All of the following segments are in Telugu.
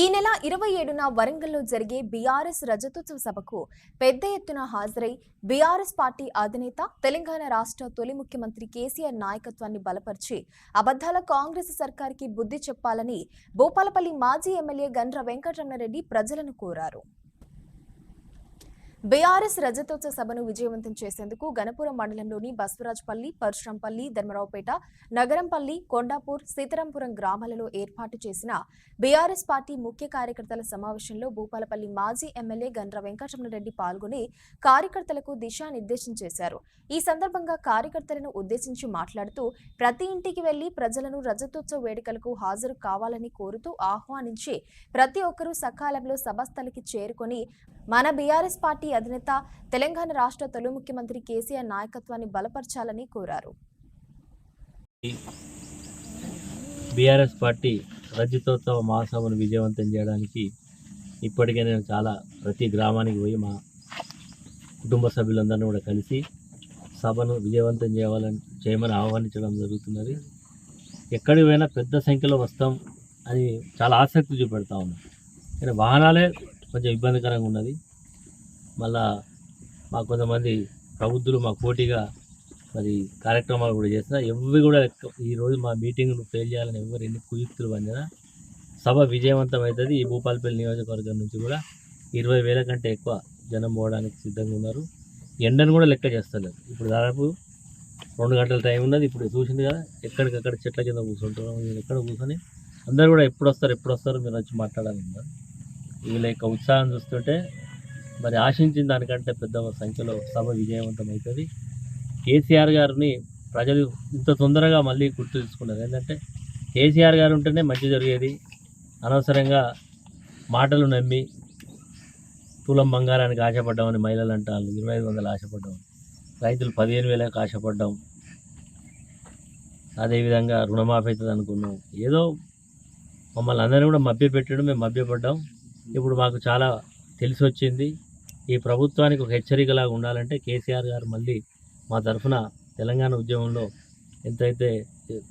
ఈ నెల 27న వరంగల్లో జరిగే బీఆర్ఎస్ రజతోత్సవ సభకు పెద్ద ఎత్తున హాజరై బీఆర్ఎస్ పార్టీ అధినేత తెలంగాణ రాష్ట్ర తొలి ముఖ్యమంత్రి కేసీఆర్ నాయకత్వాన్ని బలపరిచి అబద్ధాల కాంగ్రెస్ సర్కార్కి బుద్ధి చెప్పాలని భూపాలపల్లి మాజీ ఎమ్మెల్యే గండ్ర వెంకటరమణారెడ్డి ప్రజలను కోరారు. బీఆర్ఎస్ రజతోత్సవ సభను విజయవంతం చేసేందుకు గణపురం మండలంలోని బస్వరాజ్పల్లి, పరశురాంపల్లి, ధర్మరావుపేట, నగరంపల్లి, కొండాపూర్, సీతారాంపురం గ్రామాలలో ఏర్పాటు చేసిన బీఆర్ఎస్ పార్టీ ముఖ్య కార్యకర్తల సమావేశంలో భూపాలపల్లి మాజీ ఎమ్మెల్యే గండ్ర వెంకటరమణారెడ్డి పాల్గొని కార్యకర్తలకు దిశానిర్దేశం చేశారు. ఈ సందర్భంగా కార్యకర్తలను ఉద్దేశించి మాట్లాడుతూ ప్రతి ఇంటికి వెళ్లి ప్రజలను రజతోత్సవ వేడుకలకు హాజరు కావాలని కోరుతూ ఆహ్వానించి ప్రతి ఒక్కరూ సకాలంలో సభస్థలికి చేరుకొని మన బీఆర్ఎస్ పార్టీ అధినేత తెలంగాణ రాష్ట్ర తొలి ముఖ్యమంత్రి కేసీఆర్ నాయకత్వాన్ని బలపరచాలని కోరారు. బీఆర్ఎస్ పార్టీ రజతోత్సవ మహాసభను విజయవంతం చేయడానికి ఇప్పటికే నేను ప్రతి గ్రామానికి పోయి మా కుటుంబ సభ్యులందరినీ కూడా కలిసి సభను విజయవంతం చేయమని ఆహ్వానించడం జరుగుతున్నది. ఎక్కడికి పోయినా పెద్ద సంఖ్యలో వస్తాం అని చాలా ఆసక్తి చూపెడతా ఉన్నాం. కానీ వాహనాలే కొంచెం ఇబ్బందికరంగా ఉన్నది. మళ్ళా మా కొంతమంది ప్రబుద్ధులు మా పోటీగా మరి కార్యక్రమాలు కూడా చేస్తున్నా. ఎవరు కూడా ఈరోజు మా మీటింగ్ను ఫెయిల్ చేయాలని ఎవరు ఎన్ని కుయుక్తులు పొందినా సభ విజయవంతం అవుతుంది. ఈ భూపాలపల్లి నియోజకవర్గం నుంచి కూడా 20,000 కంటే ఎక్కువ జనం పోవడానికి సిద్ధంగా ఉన్నారు. ఎండను కూడా లెక్క చేస్తలేదు. ఇప్పుడు దాదాపు 2 గంటల టైం ఉన్నది. ఇప్పుడు చూసింది కదా, ఎక్కడికక్కడ చెట్ల కింద కూర్చుంటున్నాం. మీరు ఎక్కడ కూర్చొని అందరూ కూడా ఎప్పుడు వస్తారు మీరు వచ్చి మాట్లాడాలన్నారు. వీళ్ళ యొక్క ఉత్సాహం చూస్తుంటే మరి ఆశించిన దానికంటే పెద్ద సంఖ్యలో సభ విజయవంతం అవుతుంది. కేసీఆర్ గారిని ప్రజలు ఇంత తొందరగా మళ్ళీ గుర్తు తీసుకున్నారు. ఏంటంటే కేసీఆర్ గారు ఉంటేనే మంచి జరిగేది. అనవసరంగా మాటలు నమ్మి తులం బంగారానికి ఆశపడ్డామని మహిళలు అంటారు. 2,500 ఆశపడ్డాం, రైతులు 15,000కి ఆశపడ్డాం. అదేవిధంగా రుణమాఫీ అవుతుంది అనుకున్నాం. ఏదో మమ్మల్ని అందరినీ కూడా మభ్యపెట్టడం, మేము మభ్యపడ్డాం. ఇప్పుడు మాకు చాలా తెలిసి వచ్చింది. ఈ ప్రభుత్వానికి ఒక హెచ్చరికలాగా ఉండాలంటే కేసీఆర్ గారు మళ్ళీ మా తరఫున తెలంగాణ ఉద్యమంలో ఎంతైతే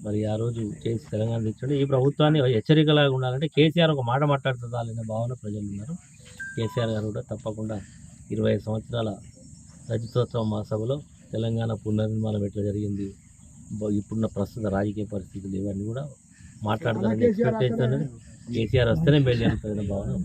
మరి ఆ రోజు చేసి తెలంగాణ తెచ్చాడు, ఈ ప్రభుత్వాన్ని హెచ్చరికలాగా ఉండాలంటే కేసీఆర్ ఒక మాట మాట్లాడుతుందాలనే భావన ప్రజలు ఉన్నారు. కేసీఆర్ గారు కూడా తప్పకుండా 25 సంవత్సరాల రజతోత్సవ మహాసభలో తెలంగాణ పునర్నిర్మాణం ఎట్లా జరిగింది, ఇప్పుడున్న ప్రస్తుత రాజకీయ పరిస్థితులు ఇవన్నీ కూడా మాట్లాడతారని ఎక్స్పెక్ట్ చేస్తానని కేసీఆర్ వస్తేనే మేలు జరుగుతుందనే భావన.